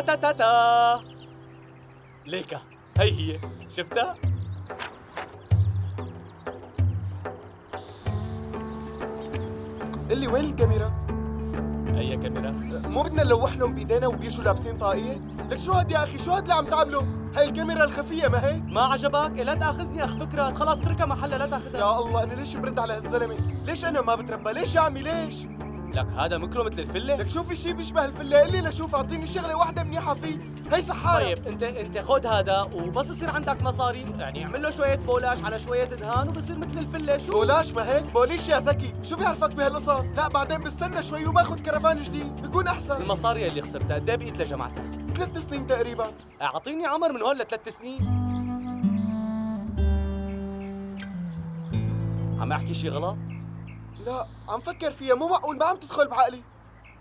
تا تا تا تا. ليكا هي شفتها؟ قل لي وين الكاميرا؟ أي كاميرا؟ مو بدنا نلوح لهم بايدينا وبيجوا لابسين طاقية؟ لك شو هاد يا أخي؟ شو هاد اللي عم تعملوا؟ هاي الكاميرا الخفية ما هيك؟ ما عجبك؟ لا تاخذني اخ فكرة، خلاص اتركها محلها لا تاخذها. يا الله أنا ليش برد على هالزلمة؟ ليش أنا ما بتربى؟ ليش يا عمي ليش؟ لك هذا مكره مثل الفلة؟ لك شو في شي بيشبه الفلة؟ قل لي لشوف أعطيني شغلة واحدة منيحة فيه، هي سحارة. طيب انت خذ هذا وبس يصير عندك مصاري يعني اعمل له شوية بولاش على شوية دهان وبصير مثل الفلة. شو؟ بولاش ما هيك؟ بوليش يا زكي، شو بيعرفك بهالقصص؟ لا بعدين بستنى شوي وباخذ كرفان جديد، بيكون أحسن. المصاري اللي خسرتها قد ايه بقيت لجمعتها؟ 3 سنين تقريبا. اعطيني عمر من هون ل3 سنين. عم احكي شي غلط؟ لا عم فكر فيها، مو معقول ما عم تدخل بعقلي.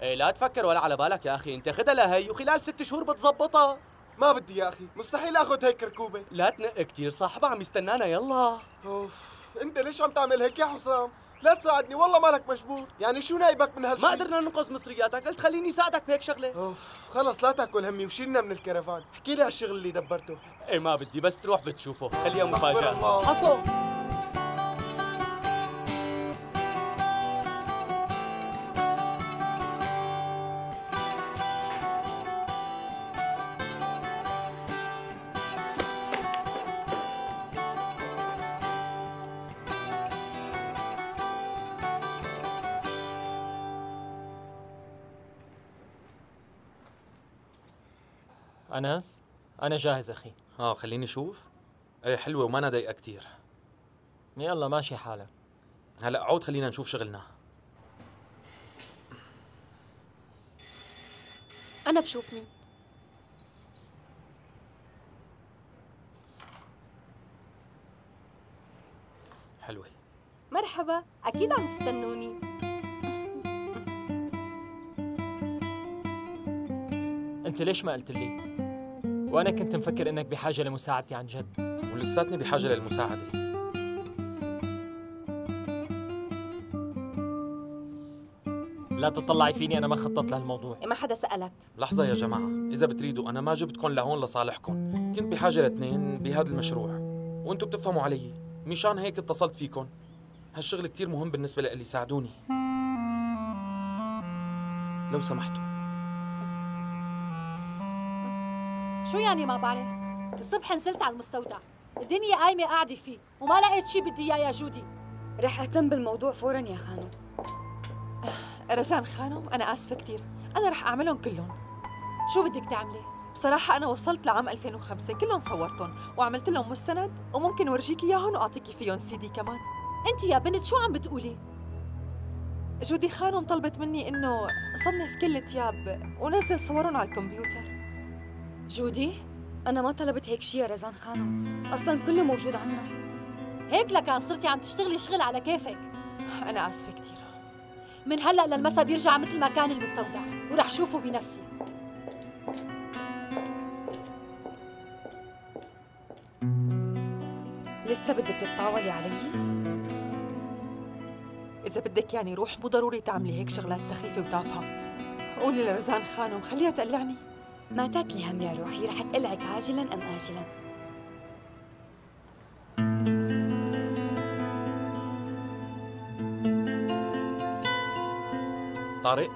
ايه لا تفكر ولا على بالك يا اخي، انت خدها لهي وخلال 6 شهور بتزبطها. ما بدي يا أخي، مستحيل آخذ هيك ركوبة. لا تنق كتير، صاحبها عم يستنانا يلا. اوف، انت ليش عم تعمل هيك يا حسام؟ لا تساعدني والله مالك مجبور، يعني شو نايبك من هالشي؟ ما قدرنا ننقذ مصرياتك، قلت خليني ساعدك بهيك شغله. اوف، خلص لا تاكل همي وشيلنا من الكرفان، احكي لي على الشغل اللي دبرته. ايه ما بدي، بس تروح بتشوفه، خليها استغفر مفاجأة. الله. حصل. أنس، أنا جاهز أخي. خليني اشوف. ايه حلوة وما أنا ضايقة كتير. يلا ماشي حالك. هلا عود خلينا نشوف شغلنا. أنا بشوف مين. حلوة. مرحبا، أكيد عم تستنوني. أنت ليش ما قلت لي؟ وأنا كنت مفكر إنك بحاجة لمساعدتي عن جد. ولساتني بحاجة للمساعدة. لا تطلعي فيني، أنا ما خططت لهالموضوع. ما حدا سألك. لحظة يا جماعة، إذا بتريدوا أنا ما جبتكم لهون لصالحكم، كنت بحاجة لاثنين بهذا المشروع، وأنتوا بتفهموا علي، مشان هيك اتصلت فيكم. هالشغل كتير مهم بالنسبة لي، ساعدوني لو سمحتوا. شو يعني ما بعرف؟ الصبح نزلت على المستودع، الدنيا قايمة قاعدة فيه وما لقيت شي بدي إياه يا جودي. رح أهتم بالموضوع فوراً يا خانم. رزان خانم، أنا آسفة كتير، أنا رح أعملهم كلهم. شو بدك تعملي؟ بصراحة أنا وصلت لعام 2005 كلهم صورتهم وعملت لهم مستند، وممكن ورجيكي إياهم وأعطيكي فيهم CD كمان. أنت يا بنت شو عم بتقولي؟ جودي خانم طلبت مني إنه صنف كل الثياب ونزل صورهم على الكمبيوتر. جودي؟ أنا ما طلبت هيك شي يا رزان خانم، أصلاً كله موجود عنا. هيك لكان صرتي عم تشتغلي شغل على كيفك. أنا آسفة كتير. من هلأ للمسا بيرجع مثل ما كان المستودع، ورح شوفه بنفسي. لسه بدك تتطاولي علي؟ إذا بدك يعني روح، مو ضروري تعملي هيك شغلات سخيفة وتافهة. قولي لرزان خانم خليها تقلعني. ما تاكلي هم يا روحي، رح تقلعك عاجلاً أم آجلاً. طارق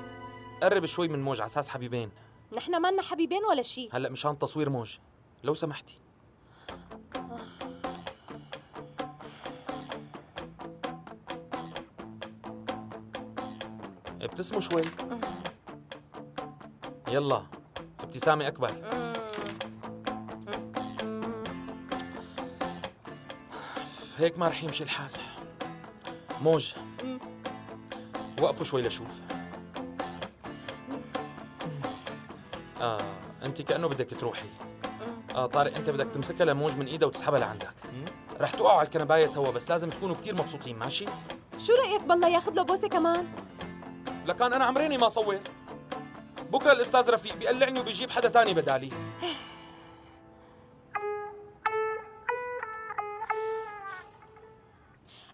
قرب شوي من موج على اساس حبيبين. نحن مالنا حبيبين ولا شي. هلا مشان تصوير موج لو سمحتي. ابتسموا شوي. يلا ابتسامة أكبر. هيك ما رح يمشي الحال. موج وقفوا شوي لشوف. انت كأنه بدك تروحي. طارق انت بدك تمسكها لموج من ايدها وتسحبها لعندك. رح توقعوا على الكنباية سوا، بس لازم تكونوا كتير مبسوطين، ماشي؟ شو رأيك بالله ياخذ له بوسة كمان؟ لكان انا عمريني ما صور. بكره الاستاذ رفيق بيقلعني وبيجيب حدا تاني بدالي.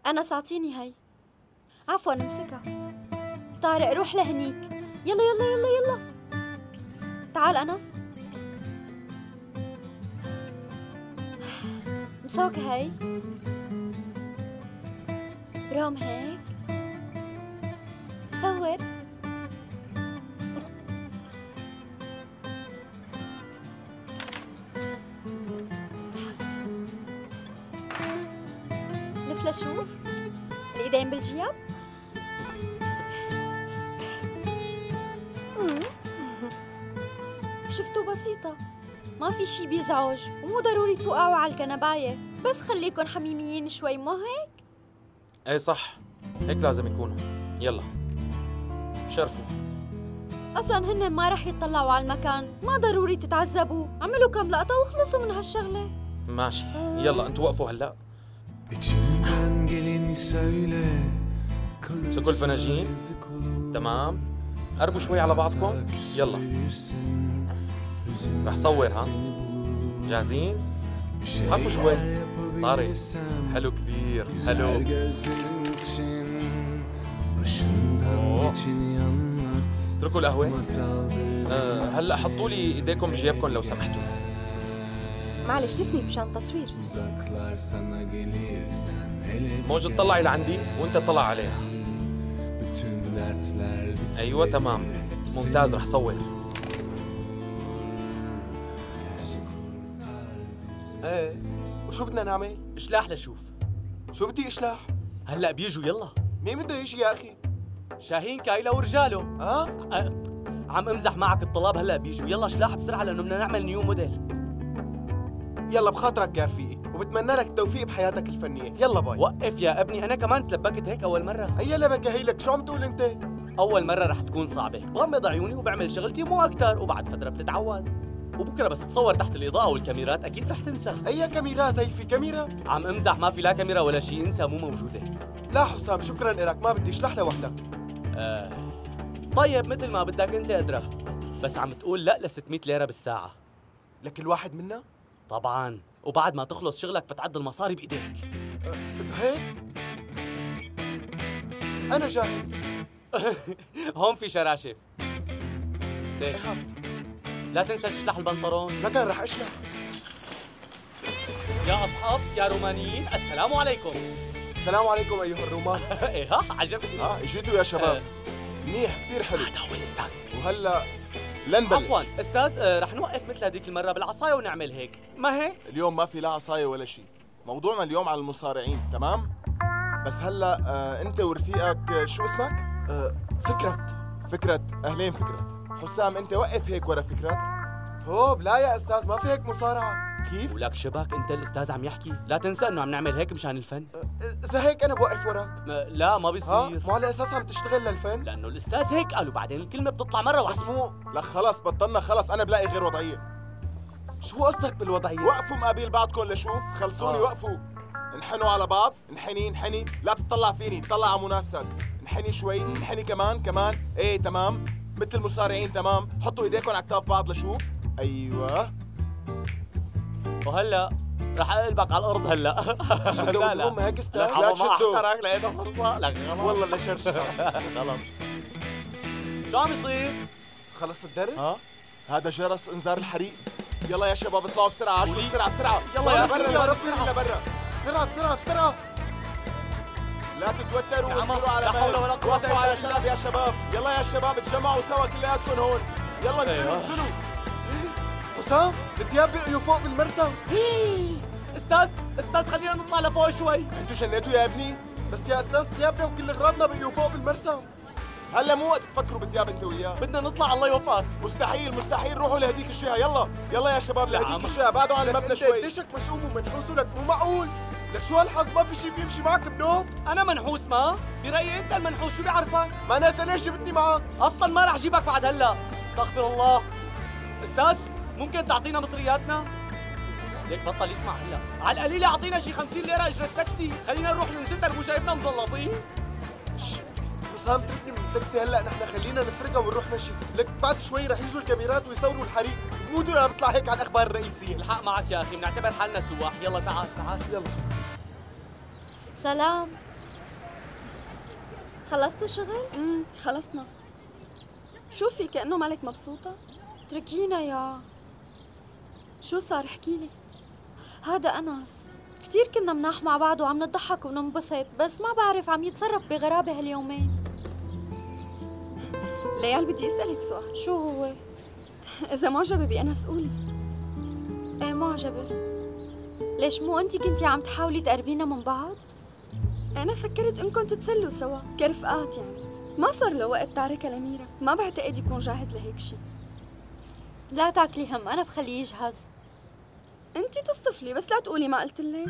أنس أعطيني هاي. عفواً امسكها. طارق روح لهنيك. يلا يلا يلا يلا. تعال أنس. صوك هي برام هيك صور. لف لشوف الايدين بالجياب. شفتوا بسيطة، ما في شي بيزعج ومو ضروري توقعوا على الكنباية، بس خليكن حميميين شوي، مو هيك؟ ايه صح، هيك لازم يكونوا. يلا شرفوا. أصلاً هن ما رح يطلعوا على المكان، ما ضروري تتعذبوا، عملوا كم لقطة وخلصوا من هالشغلة. ماشي، يلا انتوا وقفوا هلا. سكوا الفناجين. تمام، قربوا شوي على بعضكم. يلا رح صور. ها جاهزين؟ حكوا شوي. طارق حلو كثير، حلو. اتركوا القهوة. هلا حطوا لي ايديكم بجيبكم لو سمحتوا. معلش لفني مشان تصوير. موجة طلعي لعندي وانت طلع عليها. ايوه تمام، ممتاز. رح صور. ايه وشو بدنا نعمل؟ اشلاح لشوف. شو بدي اشلاح؟ هلا بيجوا يلا. مين بده يجي يا اخي؟ شاهين كايلا ورجاله. ها؟ عم امزح معك، الطلاب هلا بيجوا. يلا اشلاح بسرعه لانه بدنا نعمل نيو موديل. يلا بخاطرك يا رفيقي، وبتمنى لك التوفيق بحياتك الفنية. يلا باي. وقف يا ابني، انا كمان تلبكت هيك اول مره. هيا لبكة هيلك، شو عم تقول انت؟ اول مره رح تكون صعبه، بغمض عيوني وبعمل شغلتي مو اكثر، وبعد فتره بتتعود. وبكره بس تصور تحت الاضاءه والكاميرات اكيد رح تنسى. هيا كاميرات، هي في كاميرا؟ عم امزح، ما في لا كاميرا ولا شيء، انسى مو موجوده. لا حسام شكرا لك، ما بدي اشلح لوحدك. طيب مثل ما بدك انت ادرى، بس عم تقول لا ل 600 ليره بالساعه. لكل واحد منا؟ طبعا، وبعد ما تخلص شغلك بتعد المصاري بايديك. إذا هيك أنا جاهز. هون في شراشف. سيف، لا تنسى تشلح البنطلون. لكن رح اشلح. يا أصحاب يا رومانيين، السلام عليكم. السلام عليكم أيها الرومان. إيه ها عجبني. اجيتوا يا شباب. منيح كثير حلو. هذا هو الأستاذ. وهلا لنبلش. عفوا أستاذ، رح نوقف مثل هذيك المرة بالعصاية ونعمل هيك، ما هيك؟ اليوم ما في لا عصاية ولا شيء، موضوعنا اليوم على المصارعين، تمام؟ بس هلا أنت ورفيقك شو اسمك؟ فكرت. أهلين فكرت. حسام أنت وقف هيك ورا فكرت. هوب لا يا أستاذ، ما في هيك مصارعة. كيف؟ ولك شبك أنت الأستاذ عم يحكي، لا تنسى إنه عم نعمل هيك مشان الفن. إذا هيك أنا بوقف وراك. لا ما بيصير. مو على أساس عم تشتغل للفن؟ لأنه الأستاذ هيك قال، وبعدين الكلمة بتطلع مرة واحدة. بس مو لك خلص بطلنا، خلص أنا بلاقي غير وضعية. شو قصدك بالوضعية؟ وقفوا مقابل بعضكم لشوف، خلصوني وقفوا. انحنوا على بعض، انحني، لا تطلع فيني، طلع على منافسك. انحني شوي، انحني كمان، ايه تمام، مثل المصارعين تمام، حطوا ايديكم على كتاف بعض لشوف. ايوه. وهلا رح اقلبك على الارض هلا. شدوا بالهم هيك استاذ. لا تشدوا. ما لقيتها فرصة. لك غلط. والله لشرشر. غلط. شو عم يصير؟ خلص الدرس؟ هذا جرس انذار الحريق. يلا يا شباب اطلعوا بسرعة، عشوا بسرعة. يلا يا برا بسرعة. لا تتوتروا وانزلوا على مهل. وقفوا على شنب يا شباب. يلا يا شباب تجمعوا سوا كلياتكم هون. يلا انزلوا. حسام الثياب بقيوا فوق بالمرسى. استاذ خلينا نطلع لفوق شوي. انتوا جنيتوا يا ابني؟ بس يا استاذ ثيابنا وكل اغراضنا بقيوا فوق بالمرسى. هلا مو وقت تفكروا بثياب انت وياه. بدنا نطلع، الله يوفقك. مستحيل روحوا لهديك الجهه. يلا يا شباب لهديك الجهه، بعدوا عن المبنى شوي. قديشك مشؤوم ومنحوس ولك مو معقول. لك شو هالحظ ما في شيء بيمشي معك بنوب. انا منحوس؟ ما برايي انت المنحوس، شو بيعرفك؟ معناتها ليش جبتني معك؟ اصلا ما رح جيبك بعد هلا. استغفر الله. استاذ ممكن تعطينا مصرياتنا؟ ليك بطل يسمع هلا. على القليله اعطينا شي 50 ليره اجره تاكسي، خلينا نروح ننزتر، مو شايفنا مزلطين؟ حسام تركني من التاكسي هلا، نحن خلينا نفرقها ونروح مشي. لك بعد شوي رح يجوا الكاميرات ويصوروا الحريق، بموتوا لما بطلع هيك على الاخبار الرئيسيه. الحق معك يا اخي، بنعتبر حالنا سواح. يلا تعال. يلا. سلام. خلصتوا شغل؟ خلصنا. شوفي كأنه مالك مبسوطة. اتركينا يا. شو صار؟ احكيلي. هذا أنس كتير كنا مناح مع بعض وعم نضحك وننبسط، بس ما بعرف عم يتصرف بغرابة هاليومين. ليال بدي أسألك سؤال. شو هو؟ إذا معجبة بأنس قولي. ايه معجبة. ليش مو انتي كنتي عم تحاولي تقربينا من بعض؟ أنا فكرت إنكم تتسلوا سوا كرفقات يعني. ما صار له وقت تاركها لميرا، ما بعتقد يكون جاهز لهيك شي. لا تاكلي هم، أنا بخليه يجهز. أنتي تصطفلي بس لا تقولي ما قلتلك.